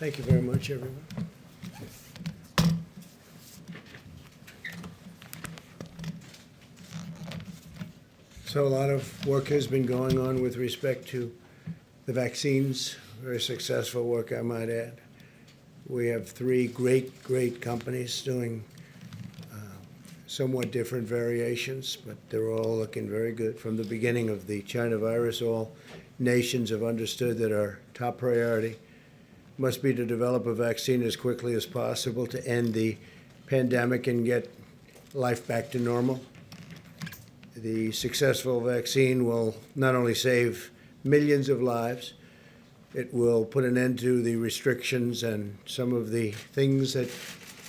Thank you very much, everyone. So a lot of work has been going on with respect to the vaccines, very successful work, I might add. We have three great companies doing somewhat different variations, but they're all looking very good. From the beginning of the China virus, all nations have understood that our top priority must be to develop a vaccine as quickly as possible to end the pandemic and get life back to normal. The successful vaccine will not only save millions of lives, it will put an end to the restrictions and some of the things that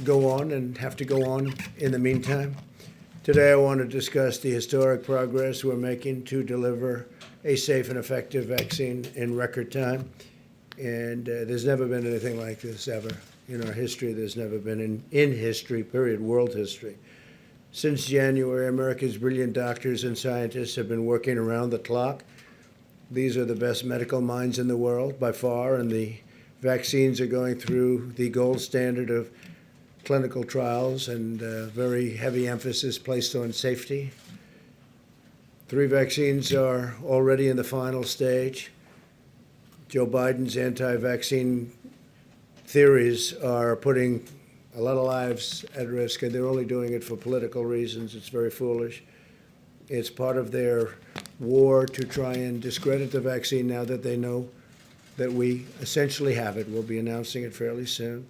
go on and have to go on in the meantime. Today I want to discuss the historic progress we're making to deliver a safe and effective vaccine in record time. And there's never been anything like this ever in our history. There's never been in history, period, world history. Since January, America's brilliant doctors and scientists have been working around the clock. These are the best medical minds in the world by far, and the vaccines are going through the gold standard of clinical trials and very heavy emphasis placed on safety. 3 vaccines are already in the final stage. Joe Biden's anti-vaccine theories are putting a lot of lives at risk, and they're only doing it for political reasons. It's very foolish. It's part of their war to try and discredit the vaccine now that they know that we essentially have it. We'll be announcing it fairly soon.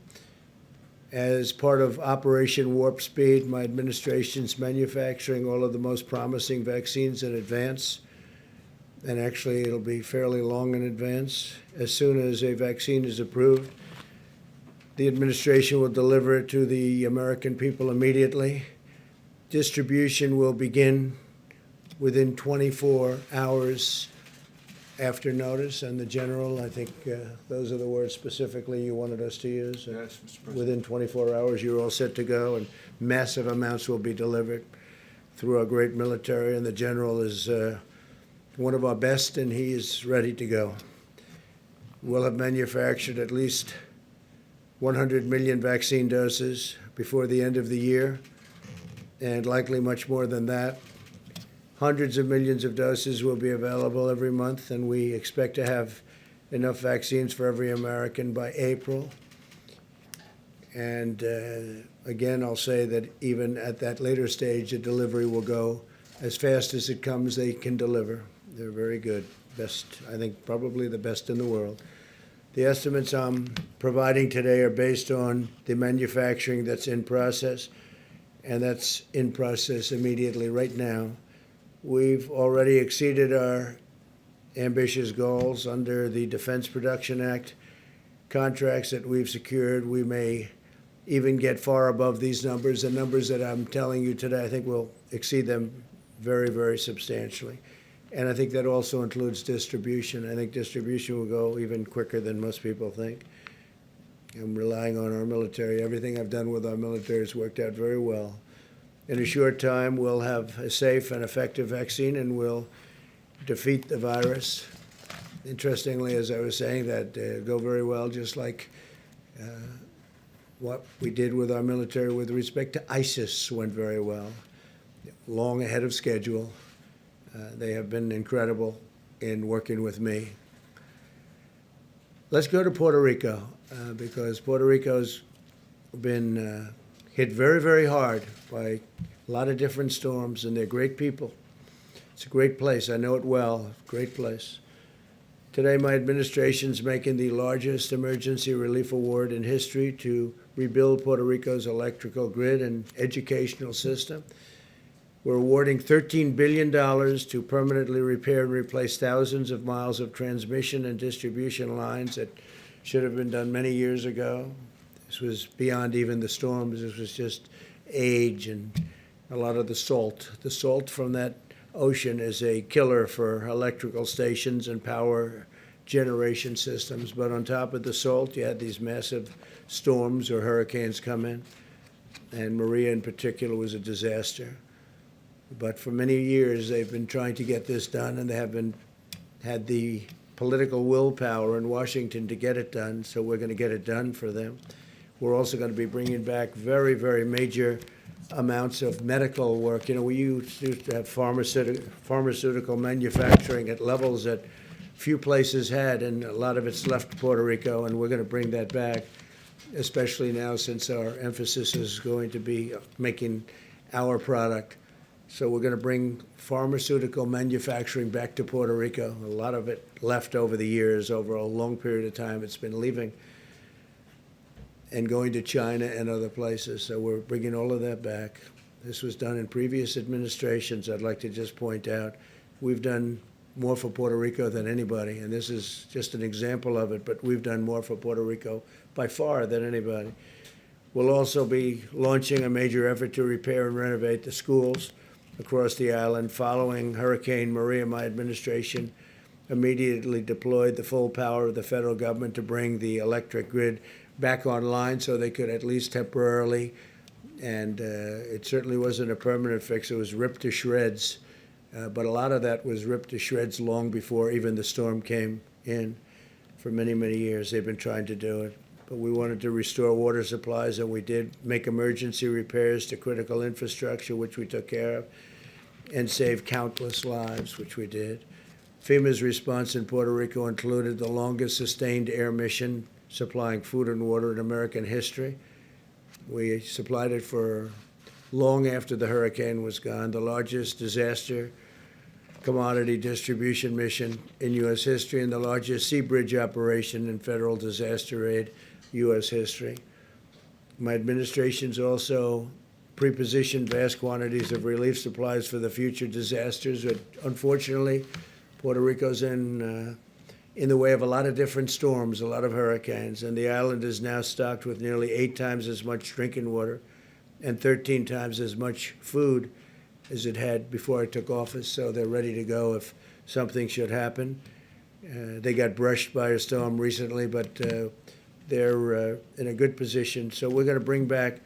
As part of Operation Warp Speed, my administration's manufacturing all of the most promising vaccines in advance. And actually, it'll be fairly long in advance. As soon as a vaccine is approved, the administration will deliver it to the American people immediately. Distribution will begin within 24 hours after notice, and the general, I think those are the words specifically you wanted us to use. Yes, Mr. President. Within 24 hours, you're all set to go, and massive amounts will be delivered through our great military, and the general is one of our best, and he is ready to go. We'll have manufactured at least 100 million vaccine doses before the end of the year, and likely much more than that. Hundreds of millions of doses will be available every month, and we expect to have enough vaccines for every American by April. And again, I'll say that even at that later stage, the delivery will go as fast as it comes. They can deliver. They're very good. Best, I think, probably the best in the world. The estimates I'm providing today are based on the manufacturing that's in process, and that's in process immediately right now. We've already exceeded our ambitious goals under the Defense Production Act contracts that we've secured. We may even get far above these numbers. The numbers that I'm telling you today, I think we'll exceed them very, very substantially. And I think that also includes distribution. I think distribution will go even quicker than most people think. I'm relying on our military. Everything I've done with our military has worked out very well. In a short time, we'll have a safe and effective vaccine, and we'll defeat the virus. Interestingly, as I was saying, that go very well, just like what we did with our military with respect to ISIS went very well, long ahead of schedule. They have been incredible in working with me. Let's go to Puerto Rico, because Puerto Rico's been hit very, very hard by a lot of different storms, and they're great people. It's a great place. I know it well. Great place. Today, my administration's making the largest emergency relief award in history to rebuild Puerto Rico's electrical grid and educational system. We're awarding $13 billion to permanently repair and replace thousands of miles of transmission and distribution lines that should have been done many years ago. This was beyond even the storms. This was just age and a lot of the salt. The salt from that ocean is a killer for electrical stations and power generation systems. But on top of the salt, you had these massive storms or hurricanes come in. And Maria in particular was a disaster. But for many years, they've been trying to get this done, and they have had the political willpower in Washington to get it done, so we're going to get it done for them. We're also going to be bringing back very, very major amounts of medical work. You know, we used to have pharmaceutical manufacturing at levels that few places had, and a lot of it's left Puerto Rico, and we're going to bring that back, especially now since our emphasis is going to be making our product. So we're going to bring pharmaceutical manufacturing back to Puerto Rico. A lot of it left over the years, over a long period of time. It's been leaving and going to China and other places. So we're bringing all of that back. This was done in previous administrations. I'd like to just point out we've done more for Puerto Rico than anybody, and this is just an example of it, but we've done more for Puerto Rico by far than anybody. We'll also be launching a major effort to repair and renovate the schools across the island. Following Hurricane Maria, my administration immediately deployed the full power of the federal government to bring the electric grid back online so they could at least temporarily, and it certainly wasn't a permanent fix. It was ripped to shreds, but a lot of that was ripped to shreds long before even the storm came in. For many, many years they've been trying to do it. But we wanted to restore water supplies, and we did make emergency repairs to critical infrastructure, which we took care of, and save countless lives, which we did. FEMA's response in Puerto Rico included the longest sustained air mission supplying food and water in American history. We supplied it for long after the hurricane was gone, the largest disaster commodity distribution mission in U.S. history, and the largest sea bridge operation in federal disaster aid U.S. history. My administration's also pre-positioned vast quantities of relief supplies for the future disasters. But unfortunately, Puerto Rico's in the way of a lot of different storms, a lot of hurricanes, and the island is now stocked with nearly 8 times as much drinking water and 13 times as much food as it had before I took office, so they're ready to go if something should happen. They got brushed by a storm recently, but they're in a good position. So we're going to bring back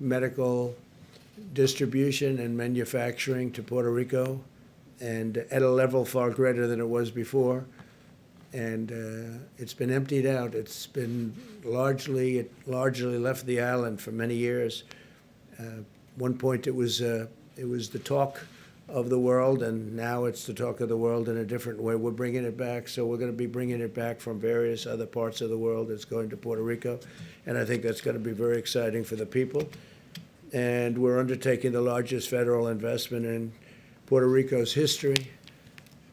medical distribution and manufacturing to Puerto Rico, and at a level far greater than it was before. And it's been emptied out. It's been largely left the island for many years. One point it was the talk of the world, and now it's the talk of the world in a different way. We're bringing it back, so we're going to be bringing it back from various other parts of the world. It's going to Puerto Rico, and I think that's going to be very exciting for the people. And we're undertaking the largest federal investment in Puerto Rico's history.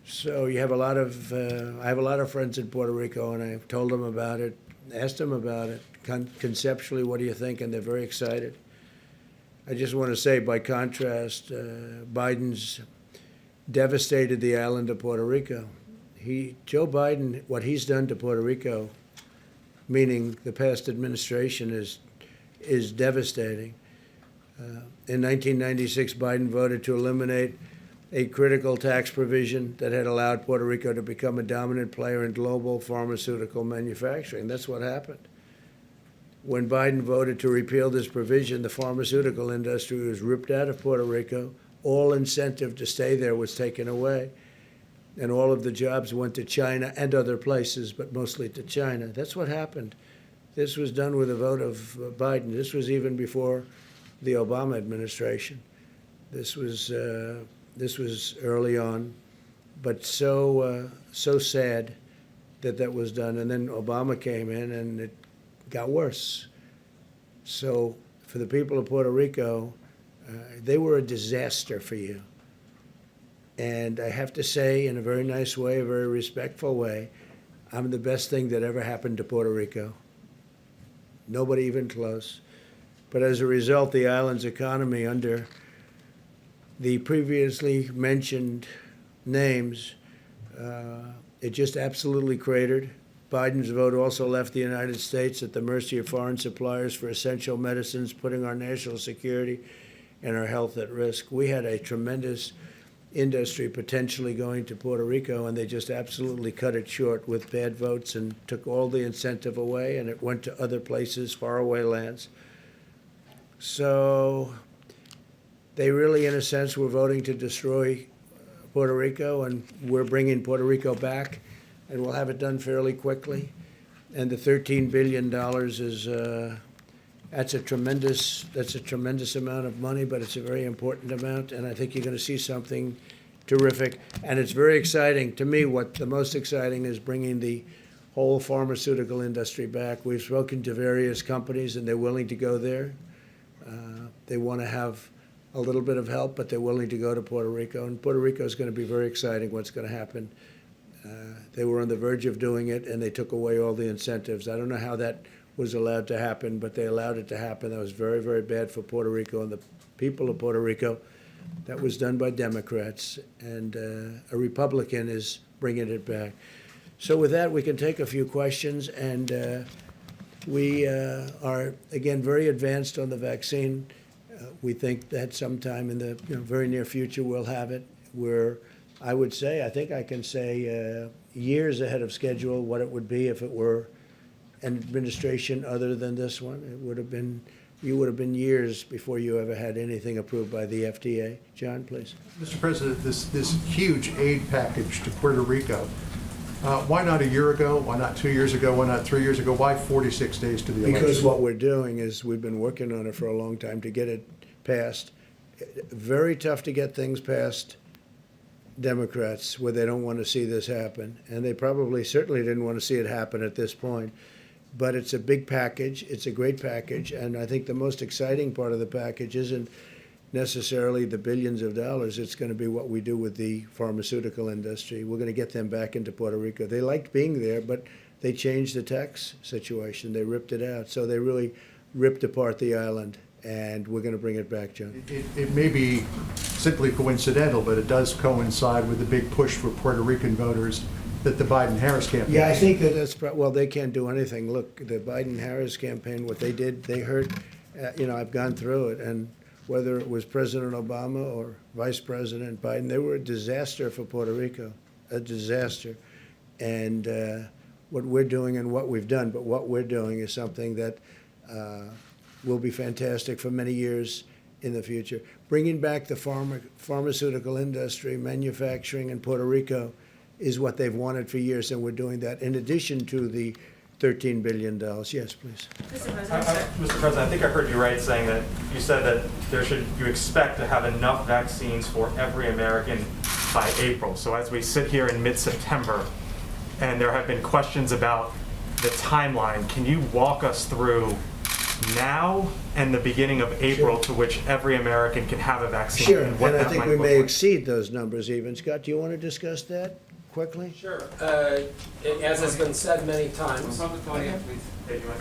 So you have a lot of, I have a lot of friends in Puerto Rico, and I've told them about it, asked them about it. Conceptually, what do you think? And they're very excited. I just want to say, by contrast, Biden's devastated the island of Puerto Rico. Joe Biden, what he's done to Puerto Rico, meaning the past administration, is devastating. In 1996, Biden voted to eliminate a critical tax provision that had allowed Puerto Rico to become a dominant player in global pharmaceutical manufacturing. That's what happened. When Biden voted to repeal this provision, the pharmaceutical industry was ripped out of Puerto Rico. All incentive to stay there was taken away. And all of the jobs went to China and other places, but mostly to China. That's what happened. This was done with a vote of Biden. This was even before the Obama administration. This was early on, but so sad that was done. And then Obama came in, and it got worse. So for the people of Puerto Rico, they were a disaster for you. And I have to say, in a very nice way, a very respectful way, I'm the best thing that ever happened to Puerto Rico. Nobody even close. But as a result, the island's economy, under the previously mentioned names, it just absolutely cratered. Biden's vote also left the United States at the mercy of foreign suppliers for essential medicines, putting our national security and our health at risk. We had a tremendous industry potentially going to Puerto Rico, and they just absolutely cut it short with bad votes and took all the incentive away, and it went to other places, faraway lands. So they really, in a sense, were voting to destroy Puerto Rico, and we're bringing Puerto Rico back and we'll have it done fairly quickly. And the $13 billion is, that's a tremendous amount of money, but it's a very important amount, and I think you're going to see something terrific. And it's very exciting. To me, what the most exciting is bringing the whole pharmaceutical industry back. We've spoken to various companies, and they're willing to go there. They want to have a little bit of help, but they're willing to go to Puerto Rico. And Puerto Rico is going to be very exciting what's going to happen. They were on the verge of doing it, and they took away all the incentives. I don't know how that was allowed to happen, but they allowed it to happen. That was very, very bad for Puerto Rico and the people of Puerto Rico. That was done by Democrats, and a Republican is bringing it back. So with that, we can take a few questions, and we are, again, very advanced on the vaccine. We think that sometime in the very near future we'll have it. We're, I would say, I think I can say years ahead of schedule what it would be if it were an administration other than this one. It would have been, you would have been years before you ever had anything approved by the FDA. John, please. Mr. President, this huge aid package to Puerto Rico, why not a year ago? Why not 2 years ago? Why not 3 years ago? Why 46 days to the election? Because what we're doing is we've been working on it for a long time to get it passed. Very tough to get things past Democrats where they don't want to see this happen. And they probably certainly didn't want to see it happen at this point. But it's a big package. It's a great package. And I think the most exciting part of the package isn't necessarily the billions of dollars. It's going to be what we do with the pharmaceutical industry. We're going to get them back into Puerto Rico. They liked being there, but they changed the tax situation. They ripped it out. So they really ripped apart the island. And we're going to bring it back, John. It may be simply coincidental, but it does coincide with the big push for Puerto Rican voters that the Biden-Harris campaign. Yeah, I think that that's, well, they can't do anything. Look, the Biden-Harris campaign, what they did, they hurt, I've gone through it, and whether it was President Obama or Vice President Biden, they were a disaster for Puerto Rico, a disaster. And what we're doing and what we've done, but what we're doing is something that will be fantastic for many years in the future. Bringing back the pharmaceutical industry, manufacturing in Puerto Rico is what they've wanted for years, and we're doing that in addition to the $13 billion. Yes, please. Mr. President, I think I heard you right saying that you said that you expect to have enough vaccines for every American by April. So as we sit here in mid-September, and there have been questions about the timeline, can you walk us through now and the beginning of April to which every American can have a vaccine? Sure, and what and I that think might we look may like? exceed those numbers even. Scott, do you want to discuss that quickly? Sure. As has been said many times. From the podium, please. Hey, you want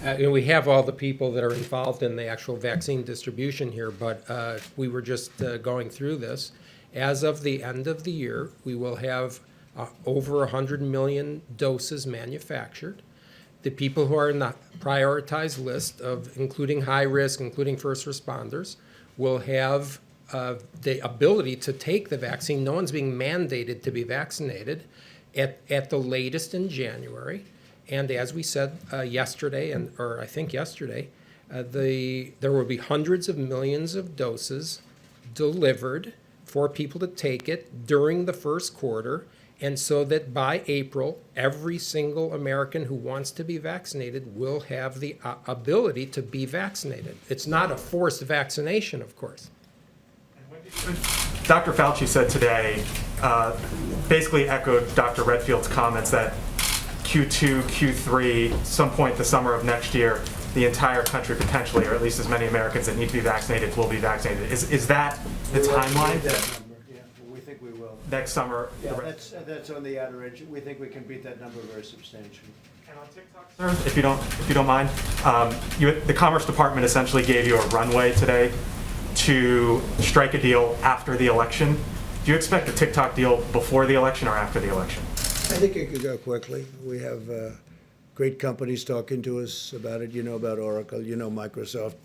to- Okay. We have all the people that are involved in the actual vaccine distribution here, but we were just going through this. As of the end of the year, we will have over 100 million doses manufactured. The people who are in the prioritized list of including high risk, including first responders, will have the ability to take the vaccine. No one's being mandated to be vaccinated at the latest in January. And as we said yesterday, or I think yesterday, there will be hundreds of millions of doses delivered for people to take it during the first quarter. And so that by April, every single American who wants to be vaccinated will have the ability to be vaccinated. It's not a forced vaccination, of course. Dr. Fauci said today, basically echoed Dr. Redfield's comments that Q2, Q3, some point the summer of next year, the entire country potentially, or at least as many Americans that need to be vaccinated, will be vaccinated. Is that the timeline? We think we will. Next summer? Yeah, that's on the outer edge. We think we can beat that number very substantially. And on TikTok, sir, if you don't mind, the Commerce Department essentially gave you a runway today to strike a deal after the election. Do you expect a TikTok deal before the election or after the election? I think it could go quickly. We have great companies talking to us about it. You know about Oracle. You know Microsoft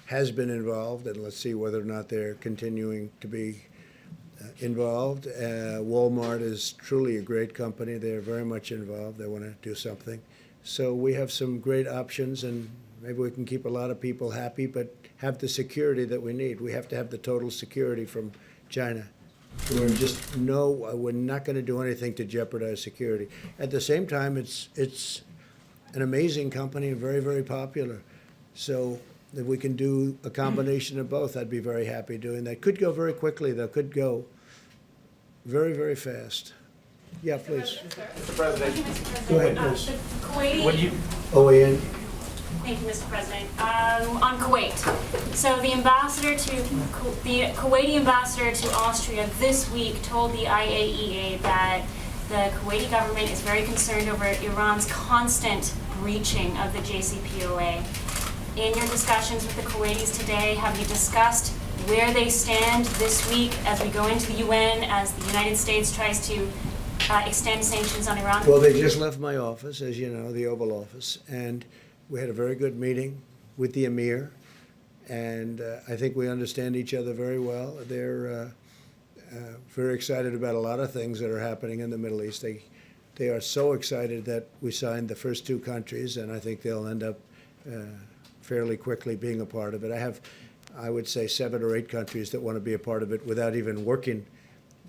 has been involved, and let's see whether or not they're continuing to be involved. Walmart is truly a great company. They're very much involved. They want to do something. So we have some great options, and maybe we can keep a lot of people happy, but have the security that we need. We have to have the total security from China. We're not going to do anything to jeopardize security. At the same time, it's an amazing company and very, very popular. So if we can do a combination of both, I'd be very happy doing that. Could go very quickly, though. Could go very, very fast. Yeah, please. Mr. President, Go ahead, please. The Kuwaiti. when you, OAN. Thank you, Mr. President. On Kuwait. So the Kuwaiti ambassador to Austria this week told the IAEA that the Kuwaiti government is very concerned over Iran's constant breaching of the JCPOA. In your discussions with the Kuwaitis today, have you discussed where they stand this week as we go into the UN, as the United States tries to extend sanctions on Iran? Well, they just left my office, as you know, the Oval Office, and we had a very good meeting with the Emir, and I think we understand each other very well. They're very excited about a lot of things that are happening in the Middle East. They are so excited that we signed the first 2 countries, and I think they'll end up fairly quickly being a part of it. I would say 7 or 8 countries that want to be a part of it without even working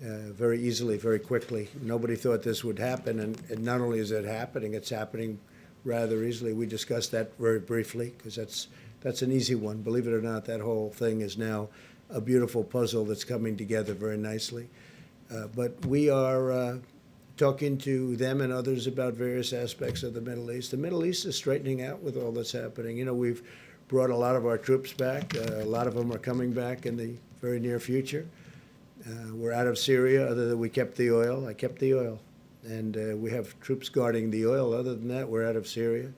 very easily, very quickly. Nobody thought this would happen, and not only is it happening, it's happening rather easily. We discussed that very briefly because that's an easy one. Believe it or not, that whole thing is now a beautiful puzzle that's coming together very nicely. But we are talking to them and others about various aspects of the Middle East. The Middle East is straightening out with all that's happening. You know, we've brought a lot of our troops back. A lot of them are coming back in the very near future. We're out of Syria, other than we kept the oil. I kept the oil. And we have troops guarding the oil. Other than that, we're out of Syria.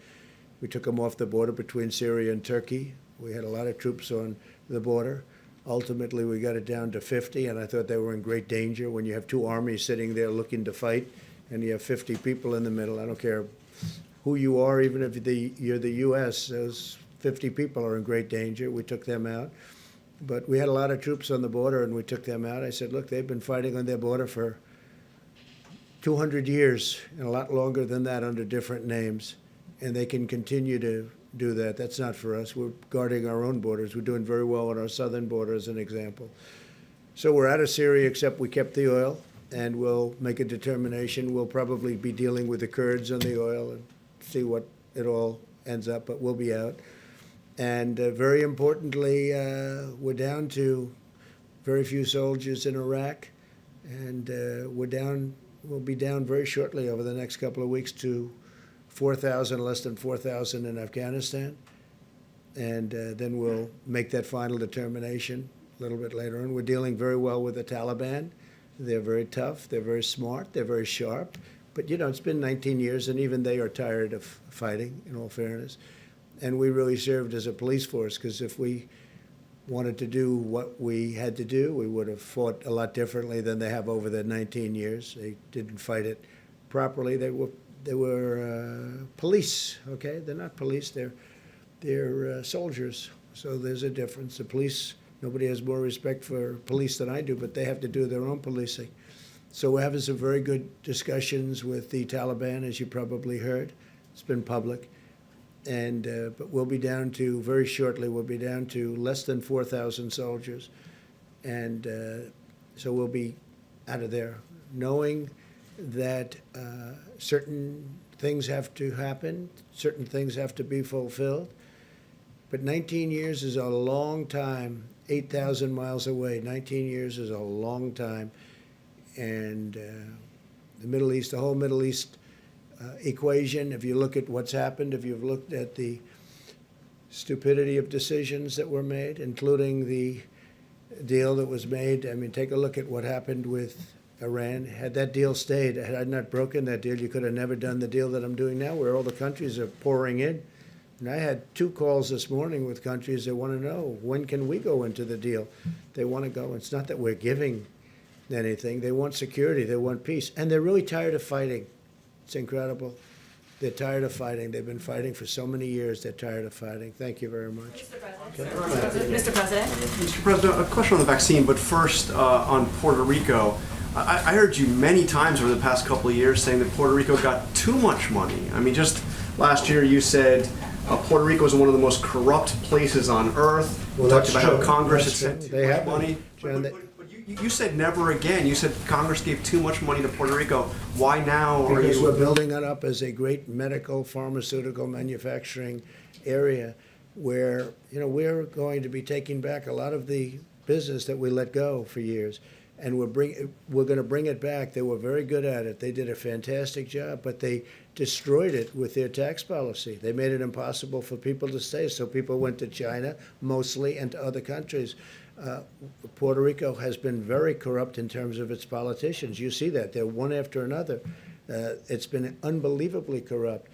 We took them off the border between Syria and Turkey. We had a lot of troops on the border. Ultimately, we got it down to 50, and I thought they were in great danger. When you have 2 armies sitting there looking to fight, and you have 50 people in the middle, I don't care who you are, even if you're the U.S., those 50 people are in great danger. We took them out. But we had a lot of troops on the border, and we took them out. I said, look, they've been fighting on their border for 200 years, and a lot longer than that under different names, and they can continue to do that. That's not for us. We're guarding our own borders. We're doing very well on our southern border, as an example. So we're out of Syria, except we kept the oil, and we'll make a determination. We'll probably be dealing with the Kurds on the oil and see what it all ends up, but we'll be out. And very importantly, we're down to very few soldiers in Iraq, and we'll be down very shortly over the next couple of weeks to 4,000, less than 4,000 in Afghanistan. And then we'll make that final determination a little bit later on. We're dealing very well with the Taliban. They're very tough, they're very smart, they're very sharp. But, you know, it's been 19 years, and even they are tired of fighting, in all fairness. And we really served as a police force, because if we wanted to do what we had to do, we would have fought a lot differently than they have over the 19 years. They didn't fight it properly. They were police, okay? They're not police, they're soldiers. So there's a difference. The police, nobody has more respect for police than I do, but they have to do their own policing. So we're having some very good discussions with the Taliban, as you probably heard. It's been public. And but we'll be down to, very shortly, we'll be down to less than 4,000 soldiers. And so we'll be out of there, knowing that certain things have to happen, certain things have to be fulfilled. But 19 years is a long time, 8,000 miles away. 19 years is a long time. And the Middle East, the whole Middle East equation, if you look at what's happened, if you've looked at the stupidity of decisions that were made, including the deal that was made. I mean, take a look at what happened with Iran. Had that deal stayed, had I not broken that deal, you could have never done the deal that I'm doing now, where all the countries are pouring in. And I had 2 calls this morning with countries that want to know, when can we go into the deal? They want to go. It's not that we're giving anything. They want security. They want peace. And they're really tired of fighting. It's incredible. They're tired of fighting. They've been fighting for so many years. They're tired of fighting. Thank you very much. Mr. President. Mr. President, a question on the vaccine, but first on Puerto Rico. I heard you many times over the past couple of years saying that Puerto Rico got too much money. I mean, just last year you said Puerto Rico is one of the most corrupt places on earth. Well, Talked that's about how true. Congress That's had sent true. too They much have been. money. John, But You said never again. You said Congress gave too much money to Puerto Rico. Why now are Because we're you? building it up as a great medical, pharmaceutical manufacturing area where, we're going to be taking back a lot of the business that we let go for years. And we're going to bring it back. They were very good at it. They did a fantastic job, but they destroyed it with their tax policy. They made it impossible for people to stay, so people went to China mostly and to other countries. Puerto Rico has been very corrupt in terms of its politicians. You see that. They're one after another. It's been unbelievably corrupt.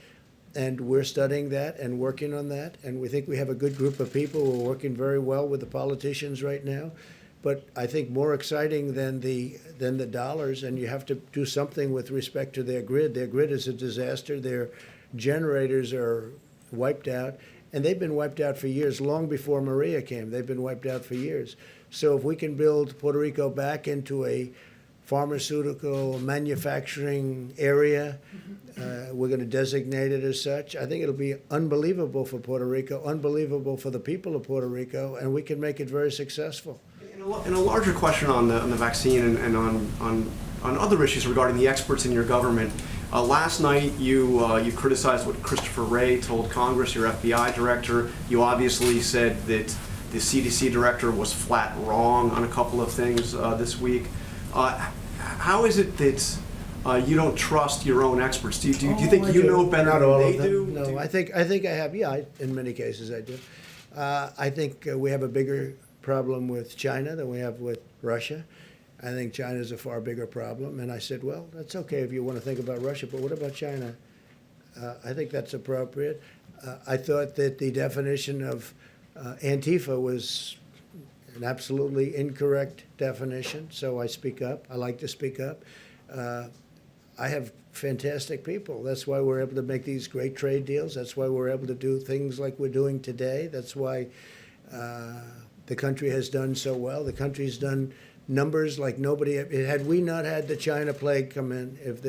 And we're studying that and working on that. And we think we have a good group of people. We're working very well with the politicians right now. But I think more exciting than the dollars, and you have to do something with respect to their grid. Their grid is a disaster. Their generators are wiped out, and they've been wiped out for years, long before Maria came. They've been wiped out for years. So if we can build Puerto Rico back into a pharmaceutical manufacturing area, we're going to designate it as such. I think it'll be unbelievable for Puerto Rico, unbelievable for the people of Puerto Rico, and we can make it very successful. In a larger question on the vaccine and on other issues regarding the experts in your government, last night you criticized what Christopher Wray told Congress, your FBI director. You obviously said that the CDC director was flat wrong on a couple of things this week. How is it that you don't trust your own experts? Do you think you know better Not than all they of them. do? No, I think I have. Yeah, in many cases I do. I think we have a bigger problem with China than we have with Russia. I think China is a far bigger problem. And I said, well, that's okay if you want to think about Russia, but what about China? I think that's appropriate. I thought that the definition of Antifa was an absolutely incorrect definition, so I speak up. I like to speak up. I have fantastic people. That's why we're able to make these great trade deals. That's why we're able to do things like we're doing today. That's why the country has done so well. The country's done numbers like nobody. Had we not had the China plague come in, if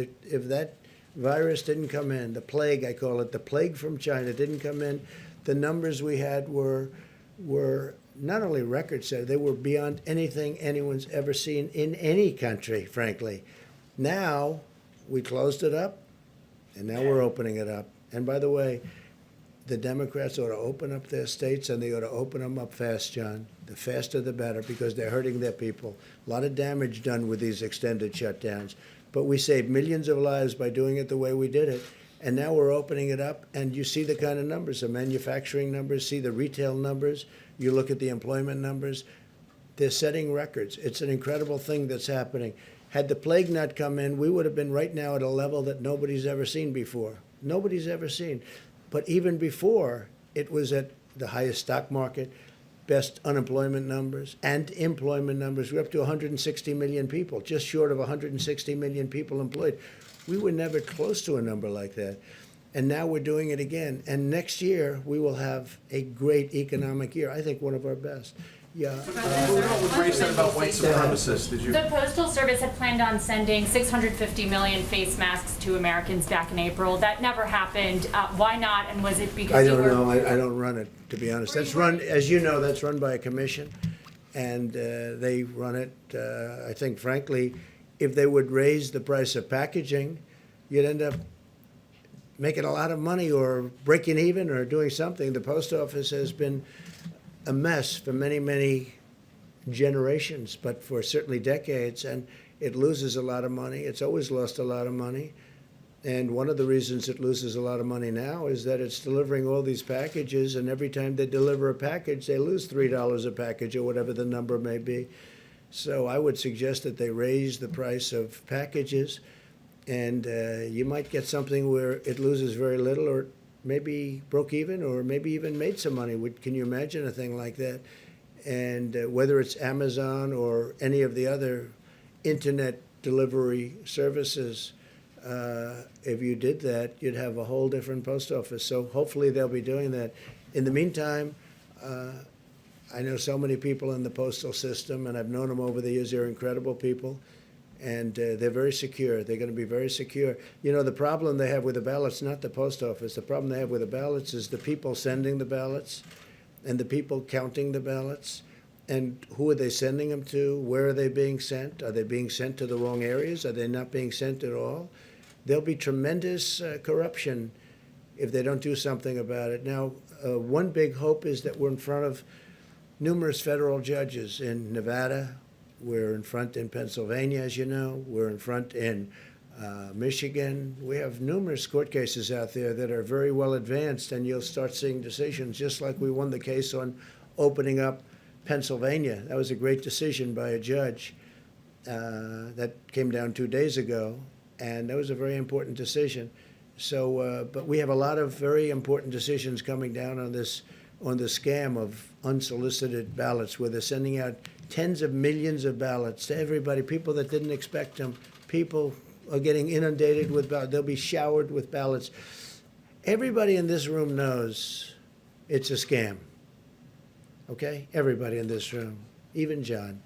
that virus didn't come in, the plague, I call it, the plague from China didn't come in, the numbers we had were not only record-setting, they were beyond anything anyone's ever seen in any country, frankly. Now, we closed it up, and now we're opening it up. And by the way, the Democrats ought to open up their states, and they ought to open them up fast, John. The faster the better, because they're hurting their people. A lot of damage done with these extended shutdowns. But we saved millions of lives by doing it the way we did it. And now we're opening it up, and you see the kind of numbers, the manufacturing numbers, see the retail numbers. You look at the employment numbers. They're setting records. It's an incredible thing that's happening. Had the plague not come in, we would have been right now at a level that nobody's ever seen before. Nobody's ever seen. But even before, it was at the highest stock market, best unemployment numbers and employment numbers. We're up to 160 million people, just short of 160 million people employed. We were never close to a number like that. And now we're doing it again. And next year, we will have a great economic year. I think one of our best. Yeah. What about what Ray said about white supremacists? Did you? The Postal Service had planned on sending 650 million face masks to Americans back in April. That never happened. Why not? And was it because I you don't were... know. I don't run it, to be honest. That's run, as you know, that's run by a commission, and they run it. I think, frankly, if they would raise the price of packaging, you'd end up making a lot of money or breaking even or doing something. The post office has been a mess for many, many generations, but for certainly decades, and it loses a lot of money. It's always lost a lot of money. And one of the reasons it loses a lot of money now is that it's delivering all these packages, and every time they deliver a package, they lose $3 a package or whatever the number may be. So I would suggest that they raise the price of packages, and you might get something where it loses very little, or maybe broke even, or maybe even made some money. Can you imagine a thing like that? And whether it's Amazon or any of the other internet delivery services, if you did that, you'd have a whole different post office. So hopefully they'll be doing that. In the meantime, I know so many people in the postal system, and I've known them over the years. They're incredible people, and they're very secure. They're going to be very secure. You know, the problem they have with the ballots, not the post office, the problem they have with the ballots is the people sending the ballots and the people counting the ballots. And who are they sending them to? Where are they being sent? Are they being sent to the wrong areas? Are they not being sent at all? There'll be tremendous corruption if they don't do something about it. Now, one big hope is that we're in front of numerous federal judges in Nevada. We're in front in Pennsylvania, as you know. We're in front in Michigan. We have numerous court cases out there that are very well advanced, and you'll start seeing decisions, just like we won the case on opening up Pennsylvania. That was a great decision by a judge that came down 2 days ago, and that was a very important decision. So, but we have a lot of very important decisions coming down on this, on the scam of unsolicited ballots, where they're sending out tens of millions of ballots to everybody, people that didn't expect them. People are getting inundated with ballots. They'll be showered with ballots. Everybody in this room knows it's a scam. Okay? Everybody in this room, even John.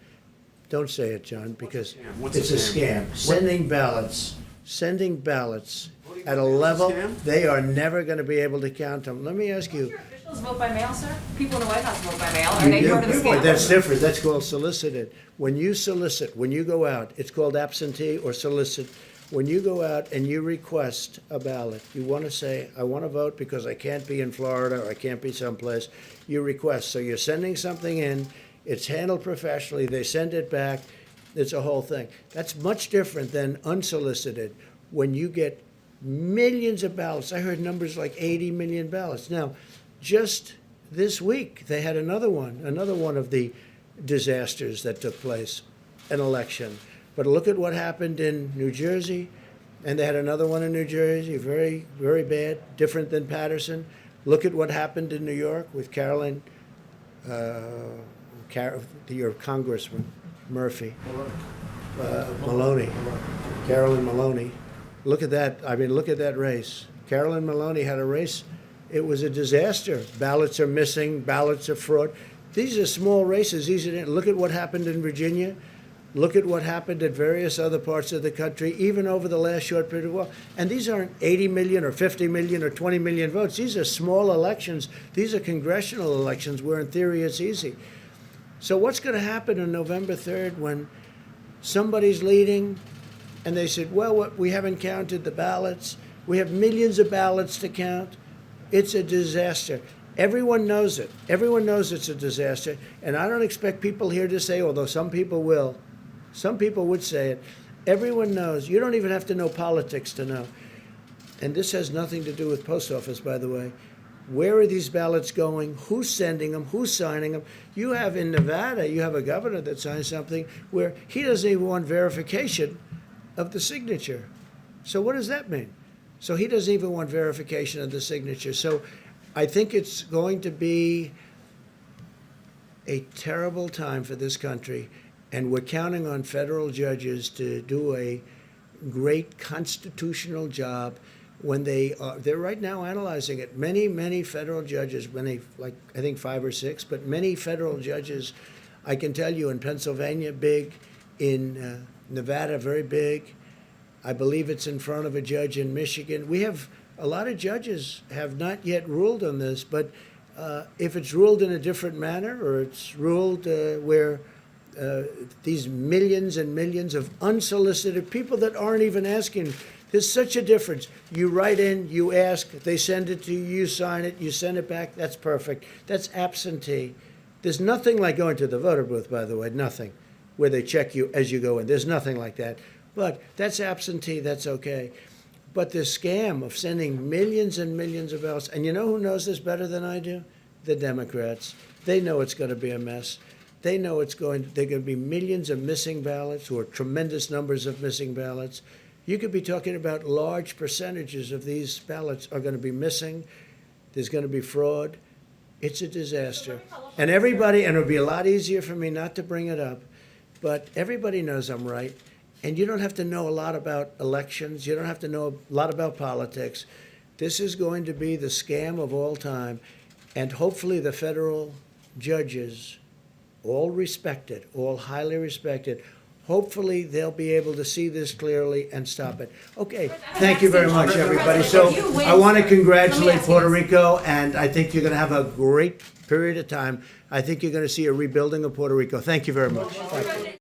Don't say it, John, because What's a it's a scam? scam. Sending ballots at a What is a level scam? they are never going to be able to count them. Let me ask Don't you. your officials vote by mail, sir? People in the White House vote by mail. Are they part of the scam? That's different. That's called solicited. When you solicit, when you go out, it's called absentee or solicit. When you go out and you request a ballot, you want to say, I want to vote because I can't be in Florida or I can't be someplace. You request. So you're sending something in. It's handled professionally. They send it back. It's a whole thing. That's much different than unsolicited. When you get millions of ballots, I heard numbers like 80 million ballots. Now, just this week, they had another one of the disasters that took place, an election. But look at what happened in New Jersey, and they had another one in New Jersey, very, very bad, different than Patterson. Look at what happened in New York with Carolyn, your Congressman, Murphy, Maloney, Carolyn Maloney. Look at that. I mean, look at that race. Carolyn Maloney had a race. It was a disaster. Ballots are missing. Ballots are fraud. These are small races. Look at what happened in Virginia. Look at what happened at various other parts of the country, even over the last short period of time. And these aren't 80 million or 50 million or 20 million votes. These are small elections. These are congressional elections where, in theory, it's easy. So what's going to happen on November 3rd when somebody's leading and they said, well, we haven't counted the ballots. We have millions of ballots to count. It's a disaster. Everyone knows it. Everyone knows it's a disaster. And I don't expect people here to say, although some people will, some people would say it. Everyone knows. You don't even have to know politics to know. And this has nothing to do with post office, by the way. Where are these ballots going? Who's sending them? Who's signing them? You have in Nevada, you have a governor that signed something where he doesn't even want verification of the signature. So what does that mean? So he doesn't even want verification of the signature. So I think it's going to be a terrible time for this country, and we're counting on federal judges to do a great constitutional job when they're right now analyzing it. Many federal judges, like I think 5 or 6, but many federal judges, I can tell you in Pennsylvania, big, in Nevada, very big. I believe it's in front of a judge in Michigan. We have a lot of judges have not yet ruled on this, but if it's ruled in a different manner, or it's ruled where these millions and millions of unsolicited people that aren't even asking, there's such a difference. You write in, you ask, they send it to you, you sign it, you send it back, that's perfect. That's absentee. There's nothing like going to the voter booth, by the way, nothing, where they check you as you go in. There's nothing like that. But that's absentee, that's okay. But this scam of sending millions and millions of ballots, and you know who knows this better than I do? The Democrats. They know it's going to be a mess. They know they're going to be millions of missing ballots, or tremendous numbers of missing ballots. You could be talking about large percentages of these ballots are going to be missing. There's going to be fraud. It's a disaster. And everybody, and it would be a lot easier for me not to bring it up, but everybody knows I'm right. And you don't have to know a lot about elections. You don't have to know a lot about politics. This is going to be the scam of all time. And hopefully the federal judges, all respected, all highly respected, hopefully they'll be able to see this clearly and stop it. Okay, thank you very much, everybody. So I want to congratulate Puerto Rico, and I think you're going to have a great period of time. I think you're going to see a rebuilding of Puerto Rico. Thank you very much. Thank you.